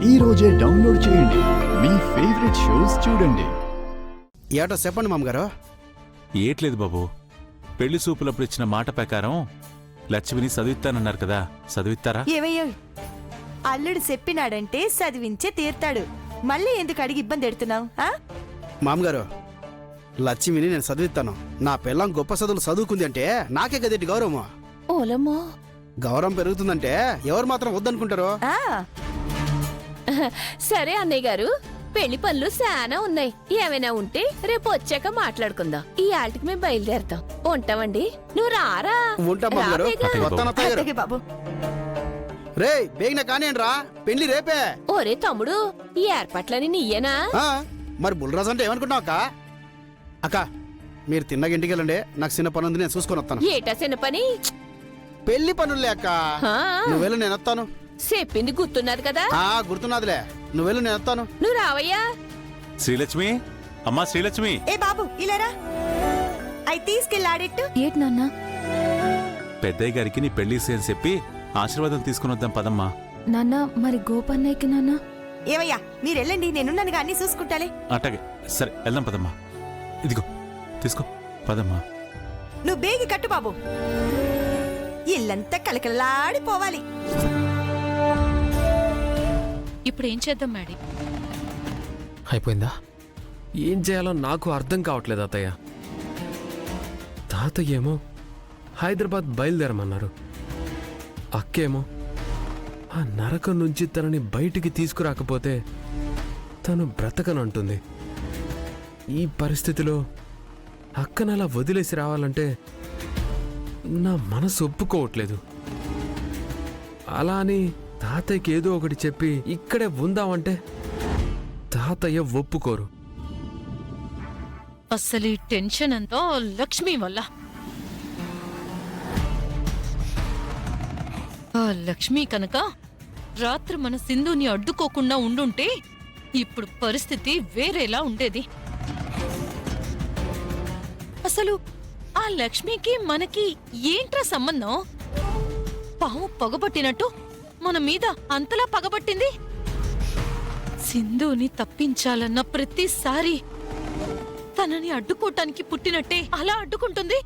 ఈ రోజే డౌన్లోడ్ చేయండి. మీ ఫేవరెట్ షోస్ చూడండి. ఏటో చెప్పండి మామగారు. ఏట్లేదు బాబు, పెళ్లి సూపులప్పుడు ఇచ్చిన మాట ప్రకారం లక్ష్మిని చదివిస్తానన్నారు కదా, చదివిస్తారా? ఏవయ్యో, అల్లుడు చెప్పినాడంటే చదివించే తీర్తాడు. మళ్ళీ ఎందుకు అడిగి ఇబ్బంది ఎడుతున్నావు? మామగారు, లక్ష్మిని నేను చదివిస్తాను. నా పిల్లం గొప్ప చదువులు చదువుకుంది అంటే నాకే కదేంటి గౌరవమా? ఓలమ్మో, గౌరవం పెరుగుతుందంటే ఎవరు మాత్రం వద్దనుకుంటారు? సరే అన్నయ్య గారు, పెళ్లి పనులు చాలా ఉన్నాయి. ఏమైనా ఉంటే రేపు వచ్చాక మాట్లాడుకుందాం. ఈ ఆల్టికి మేము బయలుదేరతాం. ఉంటామండి. నువ్వు రారా? ఉంటాం మామగారు. వస్తాను అత్తయ్య గారు. అలాగే బాబు. రేయ్ బేగిన కానివ్వండి రా, పెళ్లి రేపే. ఓరే తమ్ముడు, ఈ ఏర్పాట్లని నీయేనా? ఆ, మరి బుల్రాజు అంటే ఏమనుకుంటున్నావు అక్క? అక్క, మీరు తిన్నగా ఇంటికి వెళ్ళండి. నాకు చిన్న పని ఉంది, నేను చూసుకొని వస్తాను. ఏటా చిన్న పని? పెళ్లి పనులే అక్క. నువ్వు వెళ్ళు, నేను వస్తాను. చెప్పింది గుర్తున్నది కదా? గుర్తున్నదిలే. నువ్వు వెళ్ళు, నేను వస్తాను. నువ్వు రావయ్యా. శ్రీలక్ష్మి, అమ్మా శ్రీలక్ష్మి. ఏ బాబు ఇలారా, అయి తీసుకెళ్ళి ఆడెట్టు. ఏటి నాన్న? పెద్దయ్య గారికి నీ పెళ్లి అని చెప్పి ఆశీర్వాదం తీసుకుని వద్దాం పదమ్మా. నాన్న, మరి గోపన్నయ్యకి నాన్న? ఏవయ్యా, మీరు వెళ్ళండి, నేనున్నానుగా అన్ని చూసుకుంటాలే. అట్టగే, సరే వెళ్దాం పదమ్మా. ఇదిగో తీసుకో, పదమ్మా. నువ్వు బేగి కట్టు బాబు, ఇల్లంతా కలకలాడిపోవాలి. ఇప్పుడు ఏం చేద్దాం మేడం? అయిపోయిందా? ఏం చేయాలో నాకు అర్థం కావట్లేదు అత్తయ్య. తాతయ్య ఏమో హైదరాబాద్ బయలుదేరమన్నారు, అక్కేమో ఆ నరకం నుంచి తనని బయటికి తీసుకురాకపోతే తను బ్రతకనంటుంది. ఈ పరిస్థితిలో అక్కనలా వదిలేసి రావాలంటే నా మనసు ఒప్పుకోవట్లేదు. అలా అని తాతయ్యకి ఏదో ఒకటి చెప్పి ఇక్కడే ఉందామంటే తాతయ్య ఒప్పుకోరు. అసలు ఈ టెన్షన్ అంతా లక్ష్మి వల్ల. ఆ లక్ష్మి కనుక రాత్రి మన సింధుని అడ్డుకోకుండా ఉండుంటే ఇప్పుడు పరిస్థితి వేరేలా ఉండేది. అసలు ఆ లక్ష్మికి మనకి ఏంట్రా సంబంధం? పాము పగబట్టినట్టు మన మీద అంతలా పగబట్టింది. సింధుని తప్పించాలన్న ప్రతిసారి తనని అడ్డుకోటానికి పుట్టినట్టే అలా అడ్డుకుంటుంది.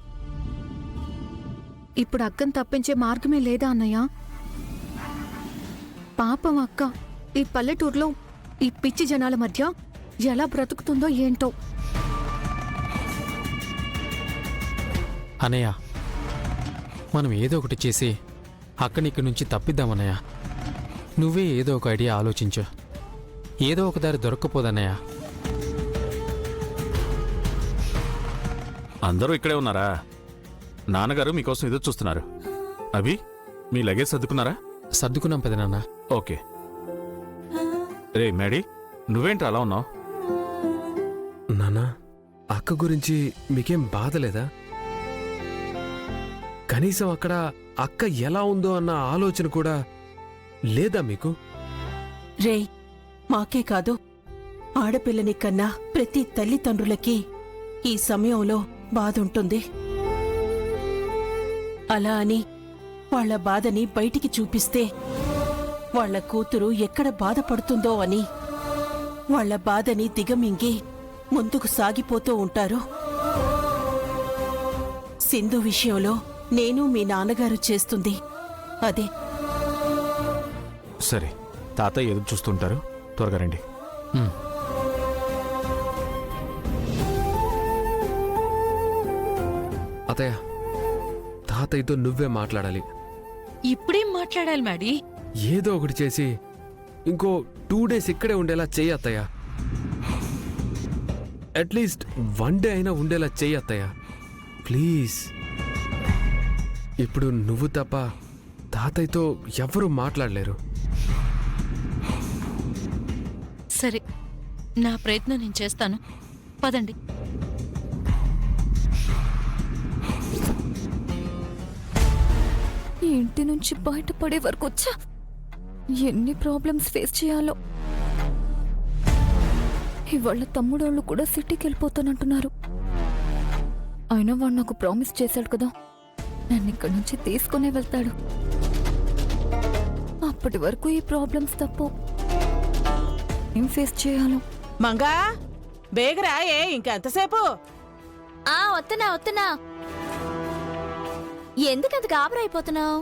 ఇప్పుడు అక్కను తప్పించే మార్గమే లేదా అన్నయ్య? పాపం అక్క ఈ పల్లెటూరులో ఈ పిచ్చి జనాల మధ్య ఎలా బ్రతుకుతుందో ఏంటో. అనయ్య, మనం ఏదో ఒకటి చేసి అక్కని ఇక్కడి నుంచి తప్పిద్దామన్నయ్య. నువ్వే ఏదో ఒక ఐడియా ఆలోచించు. ఏదో ఒక దారి దొరక్కపోదన్నయ్య. అందరూ ఇక్కడే ఉన్నారా? నాన్నగారు మీకోసం ఎదురు చూస్తున్నారు. అభి, మీ లగేజ్ సర్దుకున్నారా? సర్దుకున్నాం పెదనాన్న. ఓకే. రే మేడీ, నువ్వేంటి అలా ఉన్నావు? నాన్నా, అక్క గురించి మీకేం బాధ లేదా? కనీసం అక్కడ అక్క ఎలా ఉందో అన్న ఆలోచన కూడా లేదా మీకు? రే, మాకే కాదు, ఆడపిల్లని కన్నా ప్రతి తల్లిదండ్రులకి ఈ సమయంలో బాధుంటుంది. అలా అని వాళ్ల బాధని బయటికి చూపిస్తే వాళ్ల కూతురు ఎక్కడ బాధపడుతుందో అని వాళ్ల బాధని దిగమింగి ముందుకు సాగిపోతూ ఉంటారు. సింధు విషయంలో నేను మీ నాన్నగారు చేస్తుంది అదే. సరే, తాతయ్య ఎదురు చూస్తుంటారు, త్వరగా రండి. అత్తయ్య, తాతయ్యతో నువ్వే మాట్లాడాలి. ఇప్పుడేం మాట్లాడాలి మేడీ? ఏదో ఒకటి చేసి ఇంకో 2 days ఇక్కడే ఉండేలా చెయ్యి అత్తయ్య. అట్లీస్ట్ 1 day అయినా ఉండేలా చెయ్యి అత్తయ్య, ప్లీజ్. ఇప్పుడు నువ్వు తప్ప తాతయ్యతో ఎవరూ మాట్లాడలేరు. సరే, నా ప్రయత్నం నేను చేస్తాను. పదండి. ఈ ఇంటి నుంచి బయటపడే వరకు వచ్చా ఎన్ని ప్రాబ్లమ్స్ ఫేస్ చేయాలో. ఇవాళ తమ్ముడోళ్ళు కూడా సిటీకి వెళ్ళిపోతానంటున్నారు. అయినా వాడు నాకు ప్రామిస్ చేశాడు కదా, నన్ను ఇక్కడి నుంచి తీసుకునే వెళ్తాడు. అప్పటి వరకు ఈ ప్రాబ్లమ్స్ తప్పు. ఏం ఫేస్ చేయాలో. మంగా బేగరా ఏ ఇంకెంతసేపు? వస్తున్నా. ఎందుకంత గాబరైపోతున్నావు?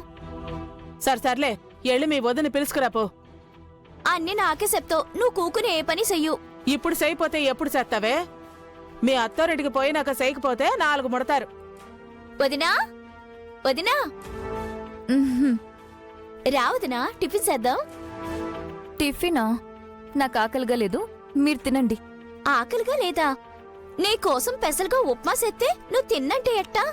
సర్లే ఎళ్ళి మీ వదిని పిలుచుకురాపో. అన్ని నాకే చెప్తావు, నువ్వు కూకుని ఏ పని చెయ్యు. ఇప్పుడు సైపోతే ఎప్పుడు చేస్తావే? మీ అత్తోరింటికి పోయినాక సైకిపోతే 4 ముడతారు. వదినా రా వదినా, టిఫిన్ చేద్దాం. టిఫినా? నాకు ఆకలిగా లేదు, మీరు తినండి. ఆకలిగా లేదా? నీ కోసం పెసలుగా ఉప్మా చేస్తే నువ్వు తిన్నంటే ఎట్టా?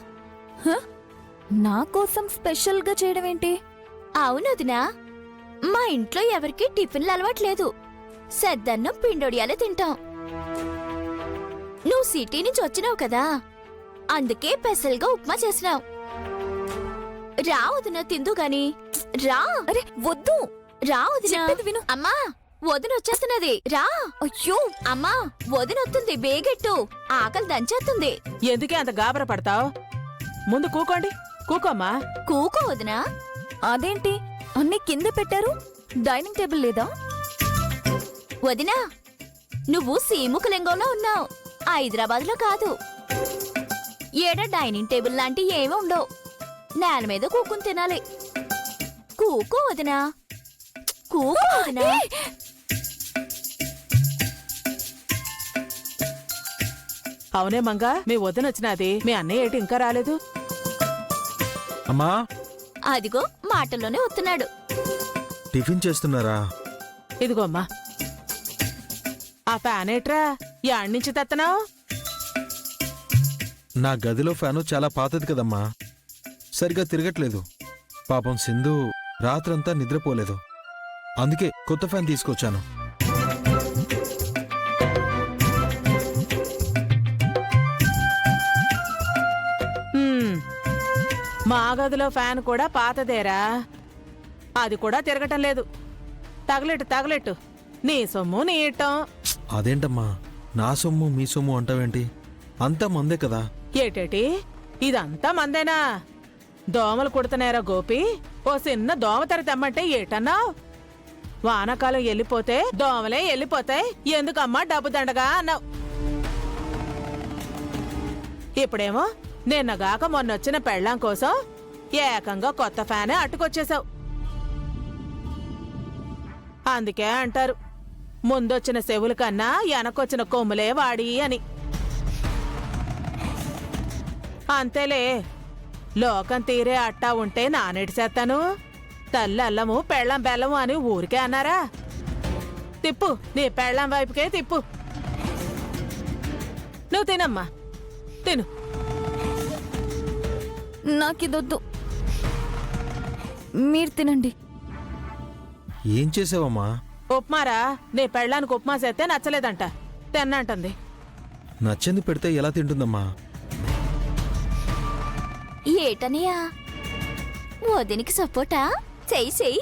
నా కోసం స్పెషల్గా చేయడం ఏంటి? అవును వదినా, మా ఇంట్లో ఎవరికి టిఫిన్లు అలవాట్లేదు. సద్దన్నం పిండొడియాలే తింటాం. నువ్వు సిటీ నుంచి వచ్చినావు కదా, అందుకే పెసలుగా ఉప్మా చేసినావు. రా వదినా, తిందు గాని రా. అరే వద్దు, రా వదినా. చెప్పేది విను. అమ్మా వదిన వచ్చేస్తున్నది, రా. అయ్యో, అమ్మా వదినొస్తుంది, బేగెట్టు, ఆకలి దంచేస్తుంది. ఎందుకే అంత గాబర పడతావు? ముందు కూకోండి, కూకోమ్మా. కూకో వదినా. అదేంటి అన్నీ కింద పెట్టారు? డైనింగ్ టేబుల్ లేదా? వదినా, నువ్వు సీముకులింగంలో ఉన్నావు, హైదరాబాద్లో కాదు. ఏడ డైనింగ్ టేబుల్ లాంటి ఏమీ ఉండవు, నేల మీద కూకుని తినాలి. కూకో వదినా, కూకో వదినా. అవునే మంగా, మీ వదినొచ్చినది. మీ అన్నయ్య ఏంటి ఇంకా రాలేదు? అమ్మా, అదిగో మాటల్లోనే వస్తున్నాడు. టిఫిన్ చేస్తున్నారా? ఇదిగో అమ్మా. ఆ ఫ్యాన్ ఏట్రా, యాడ్ నుంచి తెత్తనావు? నా గదిలో ఫ్యాను చాలా పాతది కదమ్మా, సరిగా తిరగట్లేదు. పాపం సింధు రాత్రంతా నిద్రపోలేదు, అందుకే కొత్త ఫ్యాన్ తీసుకొచ్చాను. మా గదిలో ఫ్యాన్ కూడా పాతదేరా, అది కూడా తిరగటం లేదు. తగలెట్టు, నీ సొమ్ము నీ ఇట్టం. అదేంటమ్మా, నా సొమ్ము మీ సొమ్ము అంటావేంటి? అంతా మందే కదా. ఏటేటి, ఇదంతా మందేనా? దోమలు కుడుతున్నారా గోపి? ఓ చిన్న దోమ తెర తెమ్మంటే ఏటన్నావు? వానాకాలం వెళ్ళిపోతే దోమలే వెళ్ళిపోతాయి, ఎందుకమ్మా డబ్బు దండగా అన్నావు. ఇప్పుడేమో నిన్నగాక మొన్నొచ్చిన పెళ్ళాం కోసం ఏకంగా కొత్త ఫ్యానే అట్టుకొచ్చేసావు. అందుకే అంటారు, ముందొచ్చిన చెవుల కన్నా వెనకొచ్చిన కొమ్ములే వాడి అని. అంతేలే, లోకం తీరే అట్టా ఉంటే నానేటి చేస్తాను. తల్లి అల్లము పెళ్ళం బెల్లము అని ఊరికే అన్నారా? తిప్పు, నీ పెళ్ళం వైపుకే తిప్పు. నువ్వు తినమ్మా, తిను. నాకిదొద్దు, మీరు తినండి. ఏం చేసావమ్మా? ఉప్మారా, నీ పెళ్ళానికి ఉప్మా చేస్తే నచ్చలేదంట, తిన్నంటుంది. నచ్చింది పెడితే ఎలా తింటుందమ్మా? ఏటనియా, వదినికి సపోర్టా? చెయ్యి చెయ్యి.